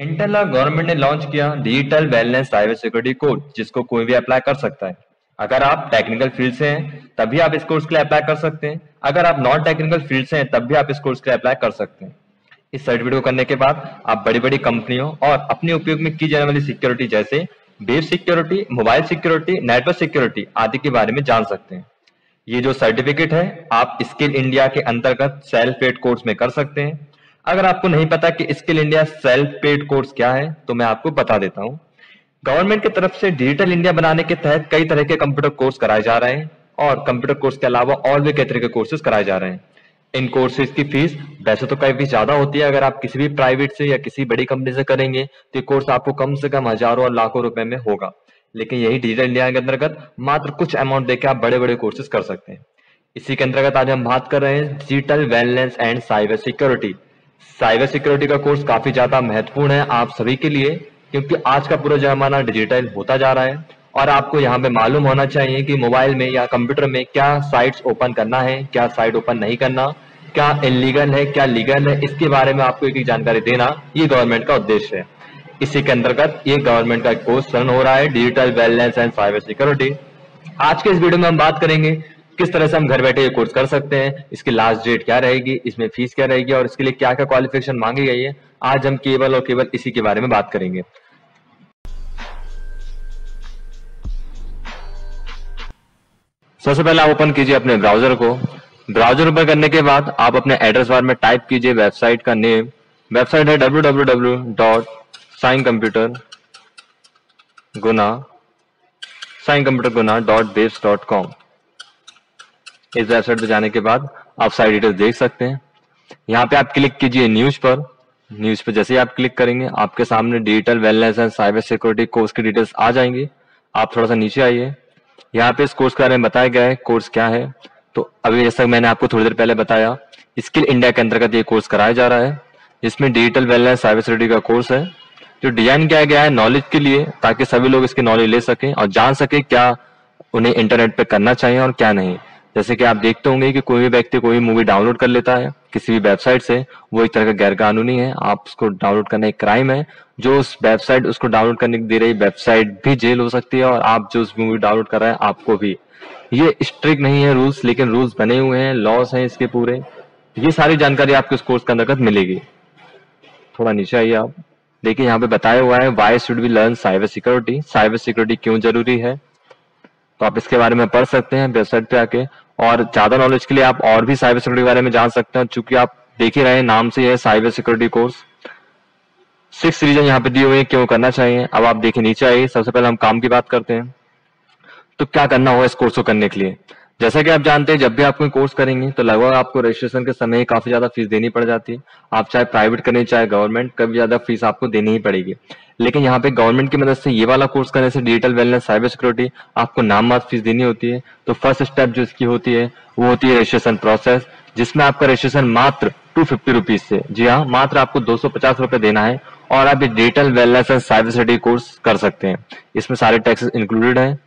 Intel और government ने launch किया digital wellness cyber security course, जिसको कोई भी अप्लाई कर सकता है। अगर आप टेक्निकल फील्ड से हैं तभी आप इस कोर्स के लिए अप्लाई कर सकते हैं। अगर आप नॉन टेक्निकल फील्ड से हैं तब भी आप इस कोर्स के लिए अप्लाई कर सकते हैं। इस सर्टिफिकेट को करने के बाद आप बड़ी बड़ी कंपनियों और अपने उपयोग में की जाने वाली सिक्योरिटी जैसे web security, mobile security, network security आदि के बारे में जान सकते हैं। ये जो सर्टिफिकेट है आप स्किल इंडिया के अंतर्गत सेल्फ पेड कोर्स में कर सकते हैं। अगर आपको नहीं पता कि skill India self paid course क्या है तो मैं आपको बता देता हूँ। गवर्नमेंट की तरफ से डिजिटल इंडिया बनाने के तहत कई तरह के कंप्यूटर कोर्स कराए जा रहे हैं और कंप्यूटर कोर्स के अलावा और भी कई तरह के कोर्सेज कराए जा रहे हैं। इन कोर्सेज की फीस वैसे तो काफी ज्यादा होती है। अगर आप किसी भी प्राइवेट से या किसी बड़ी कंपनी से करेंगे तो ये कोर्स आपको कम से कम हजारों और लाखों रुपए में होगा, लेकिन यही डिजिटल इंडिया के अंतर्गत मात्र कुछ अमाउंट देकर आप बड़े बड़े कोर्सेज कर सकते हैं। इसी के अंतर्गत आज हम बात कर रहे हैं digital wellness and cyber security. Cyber security का कोर्स काफी ज्यादा महत्वपूर्ण है आप सभी के लिए, क्योंकि आज का पूरा जमाना डिजिटल होता जा रहा है और आपको यहाँ पे मालूम होना चाहिए कि मोबाइल में या कंप्यूटर में क्या साइट्स ओपन करना है, क्या साइट ओपन नहीं करना, क्या इलीगल है, क्या लीगल है, इसके बारे में आपको एक जानकारी देना ये गवर्नमेंट का उद्देश्य है। इसी के अंतर्गत ये गवर्नमेंट का कोर्स रन हो रहा है digital wellness and cyber security. आज के इस वीडियो में हम बात करेंगे किस तरह से हम घर बैठे ये कोर्स कर सकते हैं, इसकी लास्ट डेट क्या रहेगी, इसमें फीस क्या रहेगी और इसके लिए क्या क्या क्वालिफिकेशन मांगी गई है। आज हम केवल और केवल इसी के बारे में बात करेंगे। सबसे पहले आप ओपन कीजिए अपने ब्राउजर को। ब्राउजर ओपन करने के बाद आप अपने एड्रेस बार में टाइप कीजिए वेबसाइट का नेम। वेबसाइट है www.scincomputerguna.babes.com। इस वेबसाइट पे जाने के बाद आप साइट डिटेल्स देख सकते हैं। यहाँ पे आप क्लिक कीजिए न्यूज पर। न्यूज पे जैसे ही आप क्लिक करेंगे आपके सामने digital wellness and cyber security course की डिटेल्स आ जाएंगी। आप थोड़ा सा नीचे आइए, यहाँ पे इस कोर्स के बारे में बताया गया है कोर्स क्या है। तो अभी जैसा मैंने आपको थोड़ी देर पहले बताया, स्किल इंडिया के अंतर्गत ये कोर्स कराया जा रहा है, जिसमें डिजिटल वेलनेस साइबर सिक्योरिटी का कोर्स है जो डिजाइन किया गया है नॉलेज के लिए, ताकि सभी लोग इसकी नॉलेज ले सकें और जान सके क्या उन्हें इंटरनेट पे करना चाहिए और क्या नहीं। जैसे कि आप देखते होंगे कि कोई भी व्यक्ति कोई मूवी डाउनलोड कर लेता है किसी भी वेबसाइट से, वो एक तरह का गैर कानूनी है। आप उसको डाउनलोड करना एक क्राइम है। जो उस वेबसाइट उसको डाउनलोड करने दे रही वेबसाइट भी जेल हो सकती है और आप जो उस मूवी डाउनलोड कर रहे हैं आपको भी। ये स्ट्रिक्ट नहीं है रूल्स, लेकिन रूल्स बने हुए हैं, लॉस हैं इसके पूरे। ये सारी जानकारी आपको इस कोर्स के अंतर्गत मिलेगी। थोड़ा नीचे आइए आप, देखिए यहाँ पे बताया हुआ है why should we learn cyber security. Cyber security क्यों जरूरी है, तो आप इसके बारे में पढ़ सकते हैं वेबसाइट पे आके। और ज्यादा नॉलेज के लिए आप और भी साइबर सिक्योरिटी के बारे में जान सकते हैं, चूंकि आप देख ही रहे हैं नाम से है साइबर सिक्योरिटी कोर्स। 6 रीजन यहाँ पे दिए हुए हैं क्यों करना चाहिए। अब आप देखिए नीचे आइए, सबसे पहले हम काम की बात करते हैं। तो क्या करना होगा इस कोर्स को करने के लिए। जैसा कि आप जानते हैं जब भी आप कोई कोर्स करेंगे तो लगभग आपको रजिस्ट्रेशन के समय काफी ज्यादा फीस देनी पड़ जाती है। आप चाहे प्राइवेट करें चाहे गवर्नमेंट, कभी ज्यादा फीस आपको देनी ही पड़ेगी। लेकिन यहाँ पे गवर्नमेंट की मदद से ये वाला कोर्स करने से डिजिटल वेलनेस साइबर सिक्योरिटी आपको नाम मात्र फीस देनी होती है। तो फर्स्ट स्टेप जो इसकी होती है वो होती है रजिस्ट्रेशन प्रोसेस, जिसमें आपका रजिस्ट्रेशन मात्र 250 रुपीज से, जी हाँ मात्र आपको 250 रुपए देना है और आप digital wellness and cyber security course कर सकते हैं। इसमें सारे टैक्सेस इंक्लूडेड है।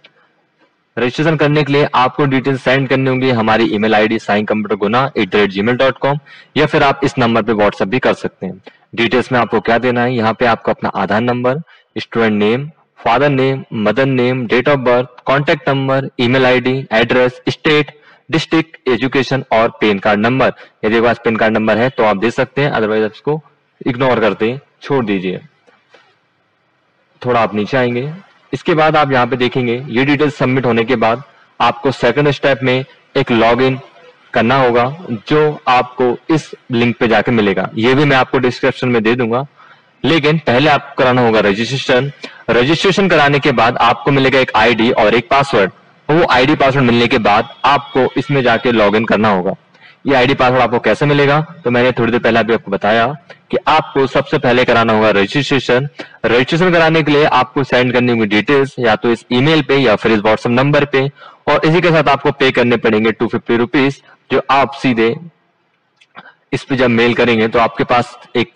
रजिस्ट्रेशन करने के लिए आपको डिटेल सेंड करनी होंगी हमारी ईमेल आईडी scincomputerguna@gmail.com, या फिर आप इस नंबर पे व्हाट्सएप भी कर सकते हैं। डिटेल्स में आपको क्या देना है, यहाँ पे आपको अपना Aadhaar number, student name, father name, mother name, date of birth, contact number, email ID, address, state, district, education और पैन कार्ड नंबर। यदि आपके पास पैन कार्ड नंबर है तो आप दे सकते हैं, अदरवाइज आप इसको इग्नोर करते छोड़ दीजिए। थोड़ा आप नीचे आएंगे, इसके बाद आप यहाँ पे देखेंगे ये डिटेल्स सबमिट होने के बाद आपको सेकंड स्टेप में एक लॉगिन करना होगा, जो आपको इस लिंक पे जाके मिलेगा। ये भी मैं आपको डिस्क्रिप्शन में दे दूंगा, लेकिन पहले आपको कराना होगा रजिस्ट्रेशन। रजिस्ट्रेशन कराने के बाद आपको मिलेगा एक आईडी और एक पासवर्ड। वो आईडी पासवर्ड मिलने के बाद आपको इसमें जाके लॉगिन करना होगा। ये आईडी पासवर्ड आपको कैसे मिलेगा, तो मैंने थोड़ी देर पहले अभी आपको बताया कि आपको सबसे पहले कराना होगा रजिस्ट्रेशन। रजिस्ट्रेशन कराने के लिए आपको सेंड करनी होगी डिटेल्स, या तो इस ईमेल पे या फिर इस व्हाट्सएप नंबर पे, और इसी के साथ आपको पे करने पड़ेंगे 250 रुपीज, जो आप सीधे इस पे जब मेल करेंगे तो आपके पास एक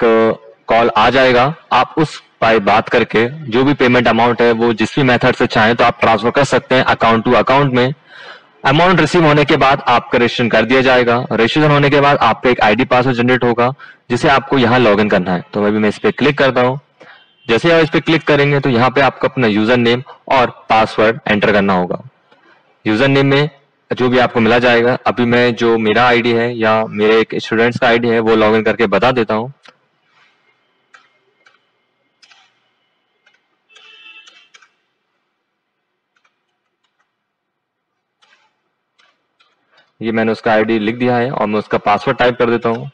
कॉल आ जाएगा। आप उस पर बात करके जो भी पेमेंट अमाउंट है वो जिस भी मेथड से चाहें तो आप ट्रांसफर कर सकते हैं अकाउंट टू अकाउंट में। अमाउंट रिसीव होने के बाद आपका रजिस्ट्रेशन कर दिया जाएगा। रजिस्ट्रेशन होने के बाद आपका एक आईडी पासवर्ड जनरेट होगा जिसे आपको यहाँ लॉगिन करना है। तो अभी मैं इस पे क्लिक करता हूँ। जैसे आप इस पे क्लिक करेंगे तो यहाँ पे आपको अपना यूजर नेम और पासवर्ड एंटर करना होगा। यूजर नेम में जो भी आपको मिला जाएगा, अभी मैं जो मेरा आईडी है या मेरे एक स्टूडेंट्स का आईडी है वो लॉगिन करके बता देता हूँ। ये मैंने उसका आईडी लिख दिया है और मैं उसका पासवर्ड टाइप कर देता हूँ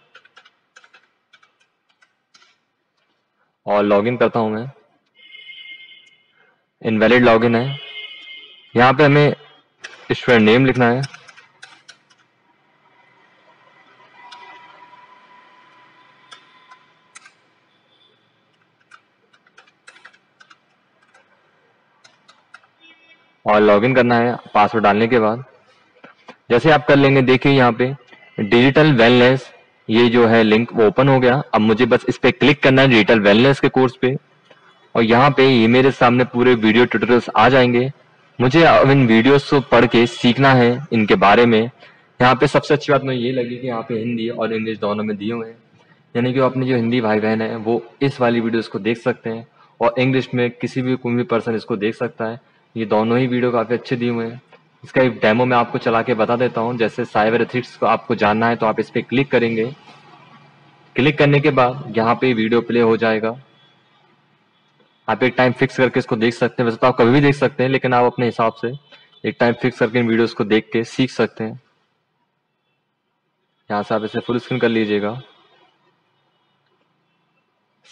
और लॉगिन करता हूँ मैं। इनवैलिड लॉगिन है। यहाँ पे हमें स्टूडेंट नेम लिखना है। और लॉगिन करना है पासवर्ड डालने के बाद। जैसे आप कर लेंगे, देखिए यहाँ पे डिजिटल वेलनेस ये जो है लिंक वो ओपन हो गया। अब मुझे बस इस पे क्लिक करना है डिजिटल वेलनेस के कोर्स पे, और यहाँ पे ये मेरे सामने पूरे वीडियो ट्यूटोरियल्स आ जाएंगे। मुझे अब इन वीडियोस को पढ़ के सीखना है इनके बारे में। यहाँ पे सबसे अच्छी बात मुझे ये लगी कि यहाँ पे हिंदी और इंग्लिश दोनों में दिए हुए हैं, यानी कि अपने जो हिंदी भाई बहन है वो इस वाली वीडियोस को देख सकते हैं और इंग्लिश में किसी भी कोई भी पर्सन इसको देख सकता है। ये दोनों ही वीडियो काफी अच्छे दिए हुए हैं। इसका एक डेमो मैं आपको चला के बता देता हूँ। जैसे साइबर एथिक्स को आपको जानना है तो आप इस पे क्लिक करेंगे। क्लिक करने के बाद यहाँ पे वीडियो प्ले हो जाएगा। आप एक टाइम फिक्स करके इसको देख सकते हैं। वैसे तो आप कभी भी देख सकते हैं, लेकिन आप अपने हिसाब से एक टाइम फिक्स करके इन वीडियोस को देख के सीख सकते हैं। यहाँ से आप इसे फुल स्क्रीन कर लीजिएगा।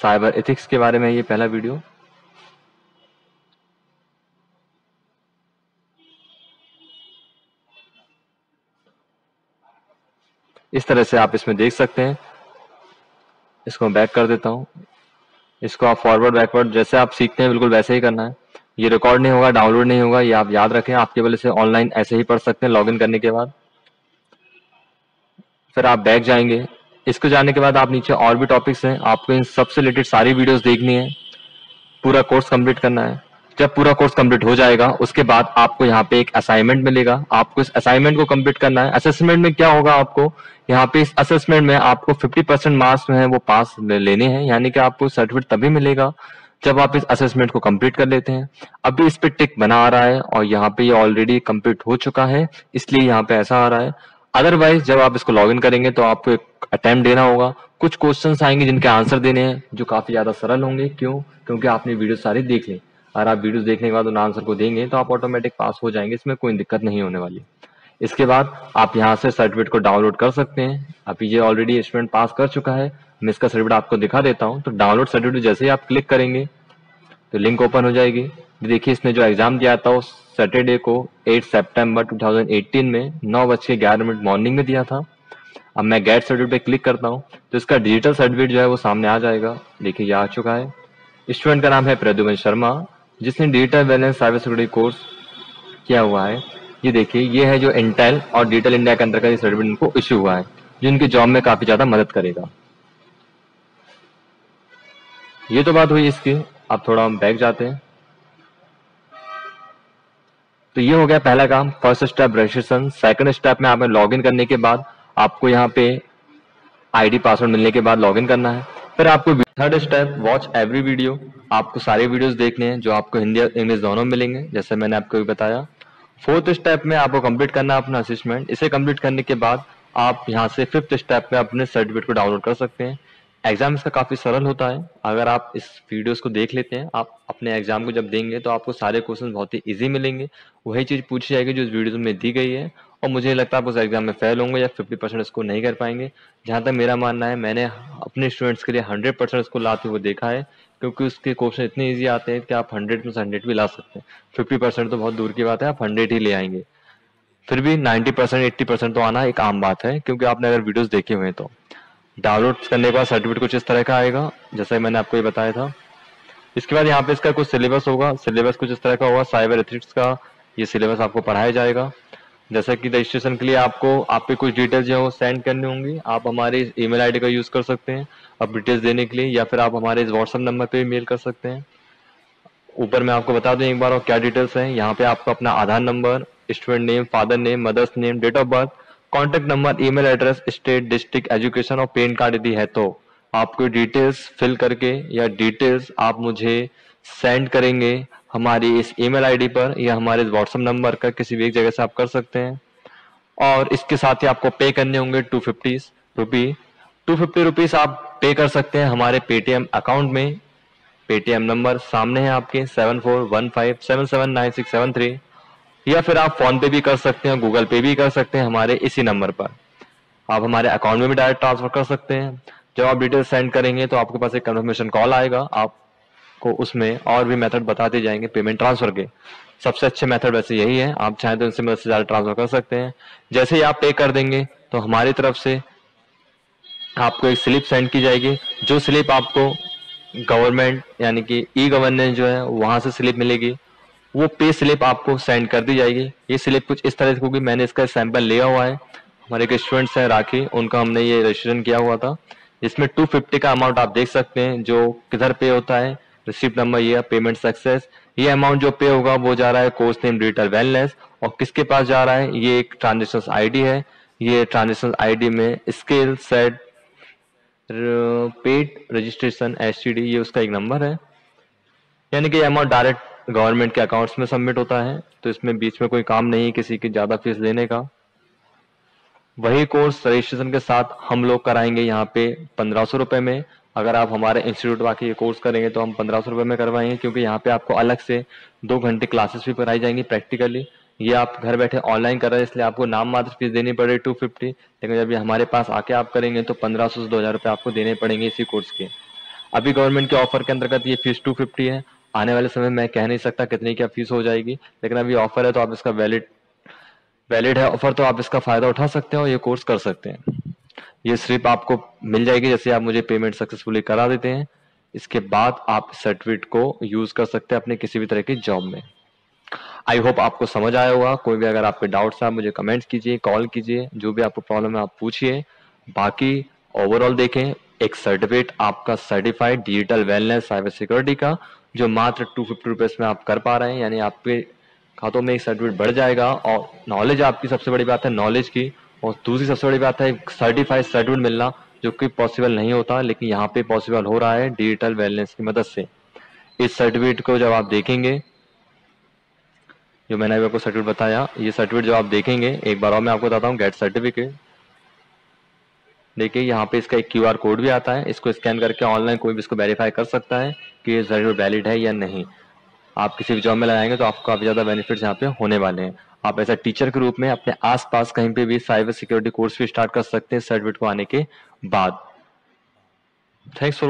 साइबर एथिक्स के बारे में ये पहला वीडियो। इस तरह से आप इसमें देख सकते हैं। इसको मैं बैक कर देता हूँ। इसको आप फॉरवर्ड बैकवर्ड जैसे आप सीखते हैं बिल्कुल वैसे ही करना है। ये रिकॉर्ड नहीं होगा, डाउनलोड नहीं होगा, ये आप याद रखें। आप केवल इसे ऑनलाइन ऐसे ही पढ़ सकते हैं लॉगिन करने के बाद। फिर आप बैक जाएंगे। इसको जाने के बाद आप नीचे और भी टॉपिक्स हैं, आपको इन सबसे रिलेटेड सारी वीडियोस देखनी है। पूरा कोर्स कंप्लीट करना है। जब पूरा कोर्स कंप्लीट हो जाएगा उसके बाद आपको यहाँ पे एक असाइनमेंट मिलेगा। आपको इस असाइनमेंट को कंप्लीट करना है। असेसमेंट में क्या होगा, आपको यहाँ पे इस असेसमेंट में आपको 50% मार्क्स जो है वो पास लेने हैं, यानी कि आपको सर्टिफिकेट तभी मिलेगा जब आप इस असेसमेंट को कंप्लीट कर लेते हैं। अभी इस पे टिक बना आ रहा है और यहाँ पे ये ऑलरेडी कंप्लीट हो चुका है, इसलिए यहाँ पे ऐसा आ रहा है। अदरवाइज जब आप इसको लॉगिन करेंगे तो आपको एक अटेम्प्ट देना होगा। कुछ क्वेश्चंस आएंगे जिनके आंसर देने हैं जो काफी ज्यादा सरल होंगे। क्यों? क्योंकि आपने वीडियो सारी देख ली। अगर आप वीडियो देखने के बाद उन आंसर को देंगे तो आप ऑटोमेटिक पास हो जाएंगे, इसमें कोई दिक्कत नहीं होने वाली। इसके बाद आप यहाँ से सर्टिफिकेट को डाउनलोड कर सकते हैं। अभी ये ऑलरेडी स्टूडेंट पास कर चुका है, मैं इसका सर्टिफिकेट आपको दिखा देता हूँ। तो डाउनलोड सर्टिफिकेट जैसे ही आप क्लिक करेंगे तो लिंक ओपन हो जाएगी। देखिए इसने जो एग्जाम दिया था वो सैटरडे को 8 सितंबर 2018 में 9:11 मॉर्निंग में दिया था। अब मैं गेट सर्टिफिकेट पे क्लिक करता हूँ तो इसका डिजिटल सर्टिफिकेट जो है वो सामने आ जाएगा। देखिए ये आ चुका है। स्टूडेंट का नाम है प्रद्युमन शर्मा, जिसने digital balance cyber security course किया हुआ है। ये देखिए ये है जो इंटेल और डिजिटल इंडिया के अंदर का ये सर्टिफिकेट इनको इश्यू हुआ है, जो इनकी जॉब में काफी ज्यादा मदद करेगा। ये तो बात हुई इसकी। अब थोड़ा हम बैक जाते हैं। तो ये हो गया पहला काम, first step registration. Second step में आपने लॉगिन करने के बाद आपको यहाँ पे आईडी पासवर्ड मिलने के बाद लॉगिन करना है। फिर आपको third step, watch every video. आपको सारे वीडियोस देखने हैं जो आपको हिंदी और इंग्लिश दोनों मिलेंगे, जैसे मैंने आपको भी बताया। फोर्थ स्टेप में आपको कंप्लीट करना है अपना असेसमेंट। इसे कंप्लीट करने के बाद आप यहाँ से फिफ्थ स्टेप में अपने सर्टिफिकेट को डाउनलोड कर सकते हैं। एग्जाम इसका काफी सरल होता है। अगर आप इस वीडियोस को देख लेते हैं, आप अपने एग्जाम को जब देंगे तो आपको सारे क्वेश्चन बहुत ही इजी मिलेंगे। वही चीज पूछी जाएगी जो इस वीडियो में दी गई है, और मुझे नहीं लगता आप उस एग्जाम में फेल होंगे या 50% स्कोर नहीं कर पाएंगे। जहां तक मेरा मानना है, मैंने अपने स्टूडेंट्स के लिए 100% स्कोर लाते हुए देखा है, क्योंकि उसके क्वेश्चन इतने ईजी आते हैं कि आप 100 में से 100 भी ला सकते हैं। 50% तो बहुत दूर की बात है, आप 100 ही ले आएंगे। फिर भी 90% 80% तो आना एक आम बात है, क्योंकि आपने अगर वीडियोस देखे हुए हैं तो। डाउनलोड करने के बाद सर्टिफिकेट कुछ इस तरह का आएगा, जैसा मैंने आपको ये बताया था। इसके बाद यहाँ पे इसका कुछ सिलेबस होगा। सिलेबस कुछ इस तरह का होगा। साइबर एथिक्स का ये सिलेबस आपको पढ़ाया जाएगा। जैसा कि रजिस्ट्रेशन के लिए आपको आपके कुछ डिटेल्स जो है वो सेंड करनी होंगी। आप हमारे ईमेल आईडी का यूज कर सकते हैं अब डिटेल्स देने के लिए, या फिर आप हमारे इस व्हाट्सएप नंबर पे भी मेल कर सकते हैं। ऊपर मैं आपको बता दूं एक बार और क्या डिटेल्स हैं। यहाँ पे आपको अपना Aadhaar number, student name, father name, mother's name, date of birth, contact number, email address, state, district, education और पैन कार्ड यदि है तो आपको डिटेल्स फिल करके या डिटेल्स आप मुझे सेंड करेंगे हमारी इस ईमेल आईडी पर या हमारे व्हाट्सएप नंबर का, किसी भी एक जगह से आप कर सकते हैं। और इसके साथ ही आपको पे करने होंगे 250 रुपीज आप पे कर सकते हैं हमारे पेटीएम अकाउंट में। पेटीएम नंबर सामने है आपके 7415779673, या फिर आप फोन पे भी कर सकते हैं, गूगल पे भी कर सकते हैं हमारे इसी नंबर पर। आप हमारे अकाउंट में भी डायरेक्ट ट्रांसफर कर सकते हैं। जब आप डिटेल सेंड करेंगे तो आपके पास एक कंफर्मेशन कॉल आएगा, आपको उसमें और भी मेथड बताते जाएंगे पेमेंट ट्रांसफर के। सबसे अच्छे मेथड वैसे यही है, आप चाहें तो इनसे मदद से ज्यादा ट्रांसफर कर सकते हैं। जैसे ही आप पे कर देंगे तो हमारी तरफ से आपको एक स्लिप सेंड की जाएगी, जो स्लिप आपको गवर्नमेंट यानी कि ई गवर्नेंस जो है वहां से स्लिप मिलेगी, वो पे स्लिप आपको सेंड कर दी जाएगी। ये स्लिप कुछ इस तरह से होगी, मैंने इसका सैंपल लिया हुआ है, हमारे एक स्टूडेंट्स हैं राखी, उनका हमने ये रजिस्ट्रेशन किया हुआ था। इसमें 250 का अमाउंट आप देख सकते हैं जो किधर पे होता है, रिसिप्ट नंबर ये पेमेंट सक्सेस। ये अमाउंट जो पे होगा वो जा रहा है कोर्स नेम डिजिटल वेलनेस, और किसके पास जा रहा है, ये एक ट्रांजेक्शन आईडी है। ये ट्रांजेक्शन आईडी में scale set paid registration STD ये उसका एक नंबर है, यानी कि अमाउंट डायरेक्ट गवर्नमेंट के अकाउंट्स में सबमिट होता है। तो इसमें बीच में कोई काम नहीं है किसी की ज्यादा फीस लेने का। वही कोर्स रजिस्ट्रेशन के साथ हम लोग कराएंगे यहाँ पे 1500 रुपए में। अगर आप हमारे इंस्टीट्यूट आके ये कोर्स करेंगे तो हम 1500 रुपए में करवाएंगे, क्योंकि यहाँ पे आपको अलग से 2 घंटे क्लासेस भी कराई जाएंगी प्रैक्टिकली। ये आप घर बैठे ऑनलाइन कर रहे हैं इसलिए आपको नाम मात्र फीस देनी पड़ेगी 250, लेकिन जब ये हमारे पास आके आप करेंगे तो 1500 से 2000 रुपए आपको देने पड़ेंगे इसी कोर्स के। अभी गवर्नमेंट के ऑफर के अंतर्गत ये फीस 250 है। आने वाले समय में मैं कह नहीं सकता कितनी क्या फीस हो जाएगी, लेकिन अभी ऑफर है तो आप इसका वैलिड है ऑफर, तो आप इसका फायदा उठा सकते हैं और ये कोर्स कर सकते हैं। ये स्लिप आपको मिल जाएगी जैसे आप मुझे पेमेंट सक्सेसफुली करा देते हैं। इसके बाद आप सर्टिफिकेट को यूज कर सकते हैं अपने किसी भी तरह की जॉब में। आई होप आपको समझ आया होगा। कोई भी अगर आपके डाउट्स है आप मुझे कमेंट कीजिए, कॉल कीजिए, जो भी आपको प्रॉब्लम है आप पूछिए। बाकी ओवरऑल देखें, एक सर्टिफिकेट आपका certified digital wellness cyber security का जो मात्र 250 रुपीज में आप कर पा रहे हैं, यानी आपके खातों में एक सर्टिफिकेट बढ़ जाएगा। और नॉलेज आपकी सबसे बड़ी बात है नॉलेज की, और दूसरी सबसे बड़ी बात है सर्टिफाइड सर्टिफिकेट मिलना, जो कि पॉसिबल नहीं होता, लेकिन यहाँ पे पॉसिबल हो रहा है डिजिटल वेलनेस की मदद से। इस सर्टिफिकेट को जब आप देखेंगे, जो मैंने अभी आपको सर्टिफिकेट बताया, ये सर्टिफिकेट जो आप देखेंगे, एक बार और मैं आपको बताता हूँ, गेट सर्टिफिकेट। देखिए यहाँ पे इसका एक क्यूआर कोड भी आता है, इसको स्कैन करके ऑनलाइन कोई भी इसको वेरीफाई कर सकता है कि ये सर्टिफिकेट वैलिड है या नहीं। आप किसी भी जॉब में लगाएंगे तो आपको काफी ज्यादा बेनिफिट्स यहाँ पे होने वाले हैं। आप ऐसा टीचर के रूप में अपने आसपास कहीं पे भी साइबर सिक्योरिटी कोर्स भी स्टार्ट कर सकते हैं सर्टिफिकेट को आने के बाद। Thanks for